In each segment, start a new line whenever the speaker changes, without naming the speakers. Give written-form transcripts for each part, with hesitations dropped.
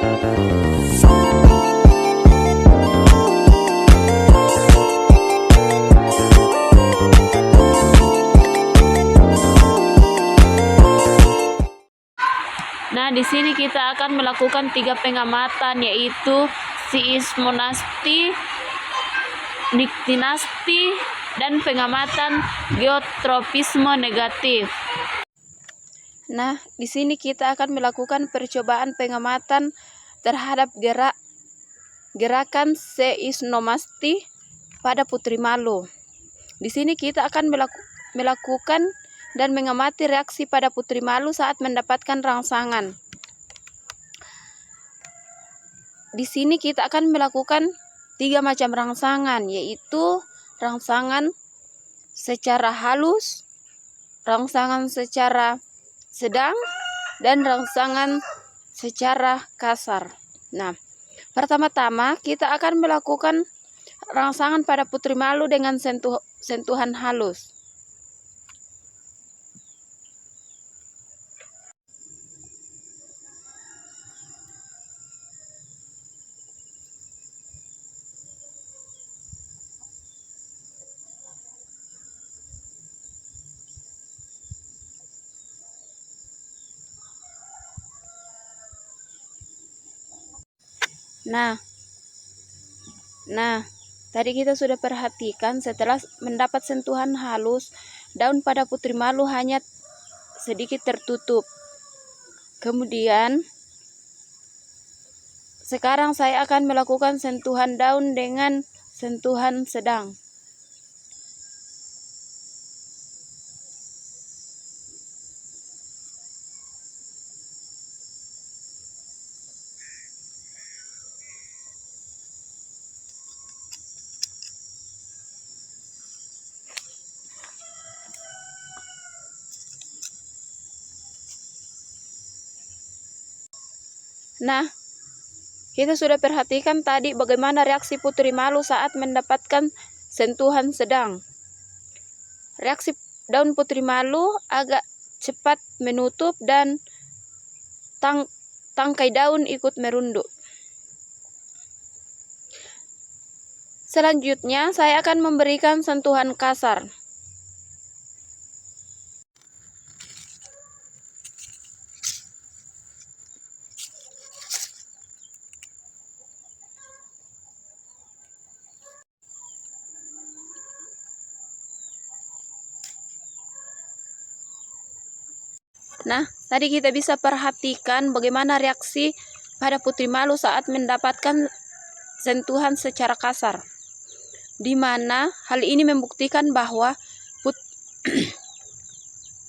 Nah, di sini kita akan melakukan 3 pengamatan, yaitu seismonasti, niktinasti, dan pengamatan geotropisme negatif. Nah, di sini kita akan melakukan percobaan pengamatan terhadap gerakan seismomasti pada Putri Malu. Di sini kita akan melakukan dan mengamati reaksi pada Putri Malu saat mendapatkan rangsangan. Di sini kita akan melakukan 3 macam rangsangan, yaitu rangsangan secara halus, rangsangan secara sedang, dan rangsangan secara kasar. Nah, pertama-tama kita akan melakukan rangsangan pada Putri Malu dengan sentuhan halus. Nah, tadi kita sudah perhatikan setelah mendapat sentuhan halus, daun pada Putri Malu hanya sedikit tertutup. Kemudian, sekarang saya akan melakukan sentuhan daun dengan sentuhan sedang. Nah, kita sudah perhatikan tadi bagaimana reaksi Putri Malu saat mendapatkan sentuhan sedang. Reaksi daun Putri Malu agak cepat menutup dan tangkai daun ikut merunduk. Selanjutnya, saya akan memberikan sentuhan kasar. Nah, tadi kita bisa perhatikan bagaimana reaksi pada Putri Malu saat mendapatkan sentuhan secara kasar, di mana hal ini membuktikan bahwa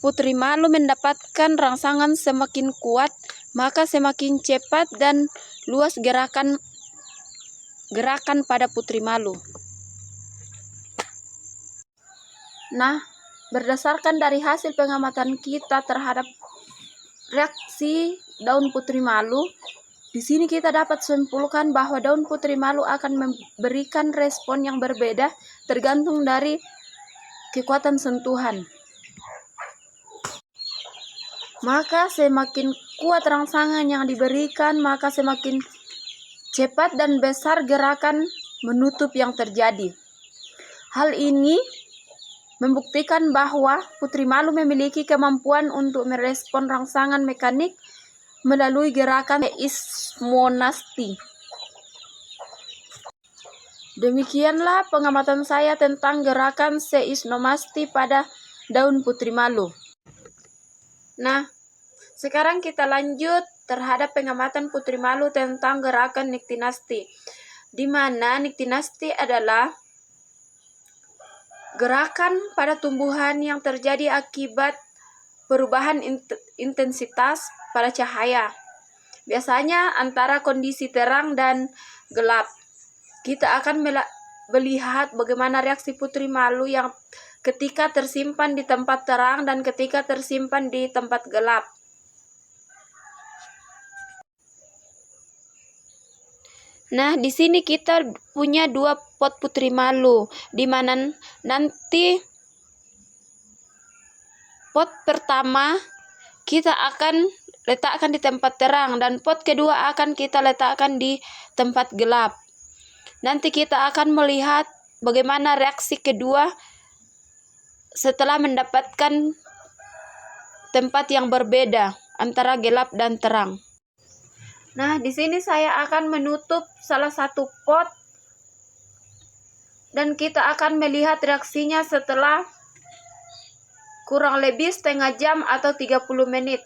Putri Malu mendapatkan rangsangan semakin kuat, maka semakin cepat dan luas gerakan pada Putri Malu. Nah, berdasarkan dari hasil pengamatan kita terhadap reaksi daun Putri Malu, di sini kita dapat simpulkan bahwa daun Putri Malu akan memberikan respon yang berbeda tergantung dari kekuatan sentuhan. Maka semakin kuat rangsangan yang diberikan, maka semakin cepat dan besar gerakan menutup yang terjadi. Hal ini membuktikan bahwa Putri Malu memiliki kemampuan untuk merespon rangsangan mekanik melalui gerakan seismonasti. Demikianlah pengamatan saya tentang gerakan seismomasti pada daun Putri Malu. Nah, sekarang kita lanjut terhadap pengamatan Putri Malu tentang gerakan niktinasti, di mana niktinasti adalah gerakan pada tumbuhan yang terjadi akibat perubahan intensitas pada cahaya, biasanya antara kondisi terang dan gelap. Kita akan melihat bagaimana reaksi Putri Malu yang ketika tersimpan di tempat terang dan ketika tersimpan di tempat gelap. Nah, di sini kita punya 2 pot Putri Malu, di mana nanti pot pertama kita akan letakkan di tempat terang, dan pot kedua akan kita letakkan di tempat gelap. Nanti kita akan melihat bagaimana reaksi kedua setelah mendapatkan tempat yang berbeda antara gelap dan terang. Nah, di sini saya akan menutup salah satu pot dan kita akan melihat reaksinya setelah kurang lebih setengah jam atau 30 menit.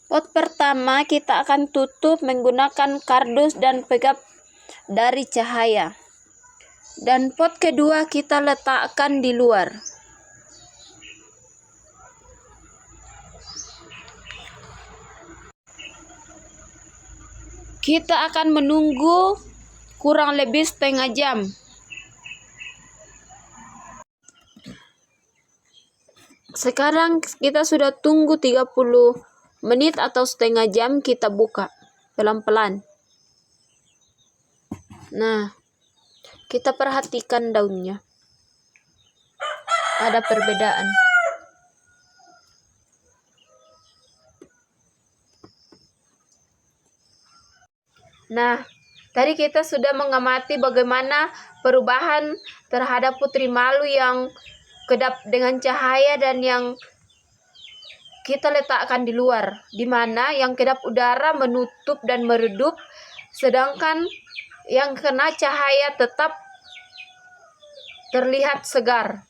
Pot pertama kita akan tutup menggunakan kardus dan pegat dari cahaya. Dan pot kedua kita letakkan di luar. Kita akan menunggu kurang lebih setengah jam. Sekarang kita sudah tunggu 30 menit atau setengah jam, kita buka pelan-pelan. Nah, kita perhatikan daunnya. Ada perbedaan. Nah, tadi kita sudah mengamati bagaimana perubahan terhadap putri malu yang kedap dengan cahaya dan yang kita letakkan di luar, di mana yang kedap udara menutup dan meredup, sedangkan yang kena cahaya tetap terlihat segar.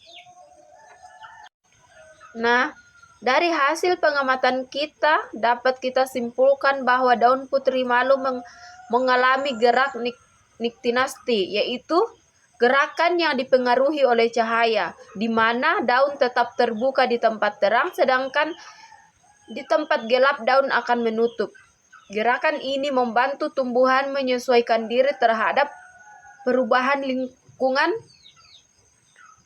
Nah, dari hasil pengamatan kita dapat kita simpulkan bahwa daun putri malu mengalami gerak niktinasti, yaitu gerakan yang dipengaruhi oleh cahaya, di mana daun tetap terbuka di tempat terang, sedangkan di tempat gelap daun akan menutup. Gerakan ini membantu tumbuhan menyesuaikan diri terhadap perubahan lingkungan,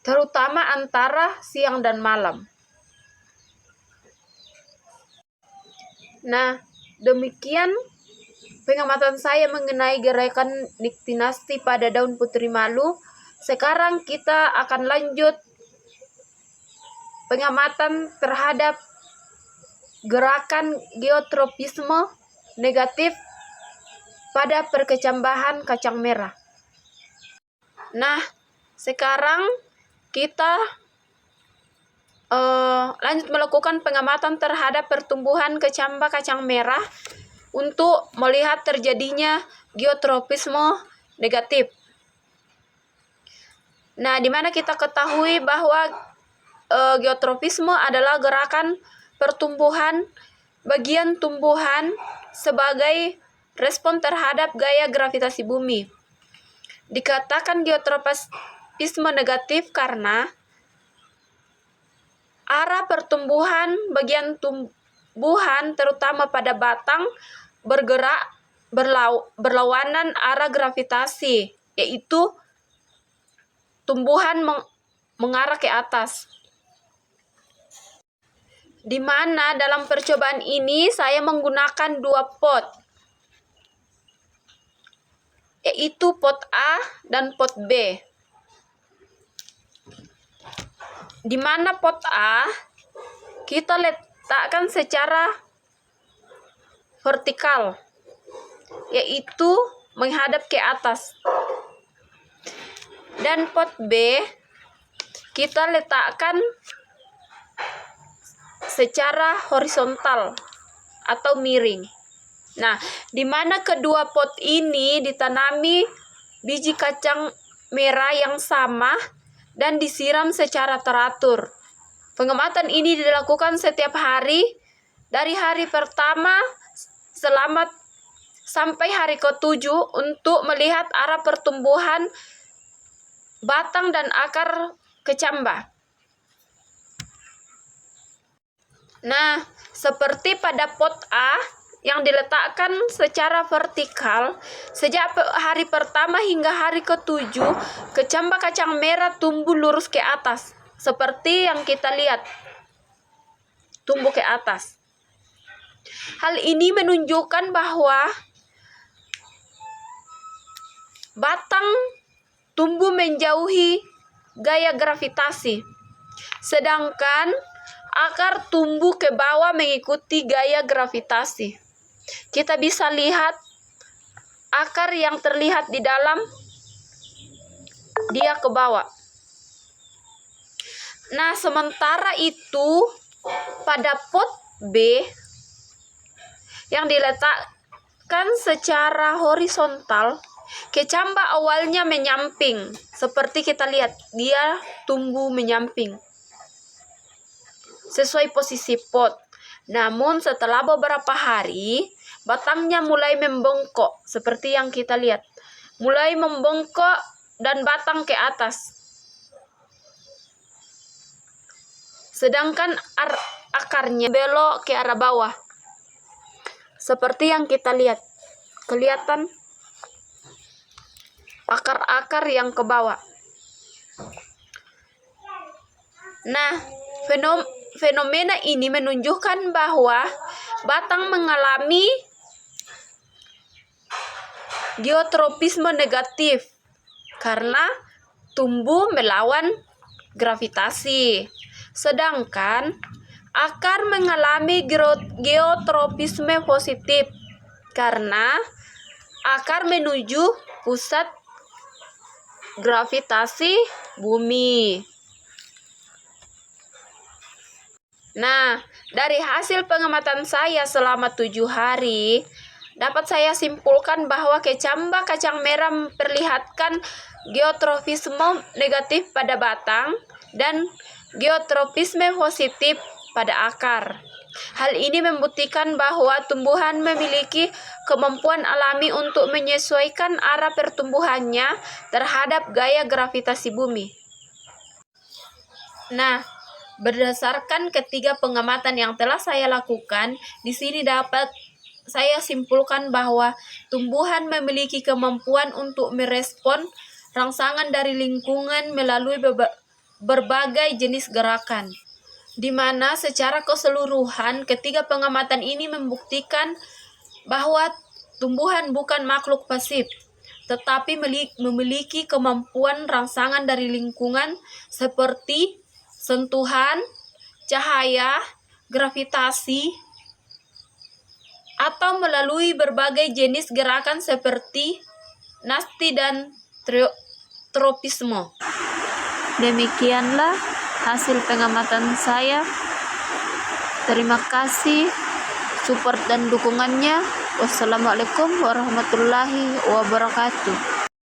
terutama antara siang dan malam. Nah, demikian pengamatan saya mengenai gerakan niktinasti pada daun putri malu. Sekarang kita akan lanjut pengamatan terhadap gerakan geotropisme negatif pada perkecambahan kacang merah. Nah, sekarang kita lanjut melakukan pengamatan terhadap pertumbuhan kecambah kacang merah untuk melihat terjadinya geotropisme negatif. Nah, di mana kita ketahui bahwa geotropisme adalah gerakan pertumbuhan bagian tumbuhan sebagai respon terhadap gaya gravitasi bumi. Dikatakan geotropisme negatif karena arah pertumbuhan bagian tumbuhan terutama pada batang bergerak berlawanan arah gravitasi, yaitu tumbuhan mengarah ke atas. Di mana dalam percobaan ini saya menggunakan 2 pot, yaitu pot A dan pot B. Di mana pot A kita letakkan secara vertikal, yaitu menghadap ke atas. Dan pot B kita letakkan secara horizontal atau miring. Nah, di mana kedua pot ini ditanami biji kacang merah yang sama dan disiram secara teratur. Pengamatan ini dilakukan setiap hari dari hari pertama sampai hari ke-7 untuk melihat arah pertumbuhan batang dan akar kecambah. Nah, seperti pada pot A yang diletakkan secara vertikal, sejak hari pertama hingga hari ke-7, kecambah kacang merah tumbuh lurus ke atas, seperti yang kita lihat, tumbuh ke atas. Hal ini menunjukkan bahwa batang tumbuh menjauhi gaya gravitasi, sedangkan akar tumbuh ke bawah mengikuti gaya gravitasi. Kita bisa lihat akar yang terlihat di dalam, dia ke bawah. Nah, sementara itu pada pot B yang diletakkan secara horizontal, kecambah awalnya menyamping. Seperti kita lihat, dia tumbuh menyamping sesuai posisi pot. Namun setelah beberapa hari, batangnya mulai membengkok. Seperti yang kita lihat, mulai membengkok dan batang ke atas. Sedangkan akarnya belok ke arah bawah. Seperti yang kita lihat. Kelihatan akar-akar yang ke bawah. Nah, fenomena ini menunjukkan bahwa batang mengalami geotropisme negatif karena tumbuh melawan gravitasi. Sedangkan akar mengalami geotropisme positif karena akar menuju pusat gravitasi bumi. Nah, dari hasil pengamatan saya selama 7 hari, dapat saya simpulkan bahwa kecambah kacang merah memperlihatkan geotropisme negatif pada batang dan geotropisme positif pada akar. Hal ini membuktikan bahwa tumbuhan memiliki kemampuan alami untuk menyesuaikan arah pertumbuhannya terhadap gaya gravitasi bumi. Nah, berdasarkan ketiga pengamatan yang telah saya lakukan, di sini dapat saya simpulkan bahwa tumbuhan memiliki kemampuan untuk merespon rangsangan dari lingkungan melalui berbagai jenis gerakan, di mana secara keseluruhan ketiga pengamatan ini membuktikan bahwa tumbuhan bukan makhluk pasif, tetapi memiliki kemampuan rangsangan dari lingkungan seperti sentuhan, cahaya, gravitasi, atau melalui berbagai jenis gerakan seperti nasti dan tropisme. Demikianlah hasil pengamatan saya. Terima kasih support dan dukungannya. Wassalamualaikum warahmatullahi wabarakatuh.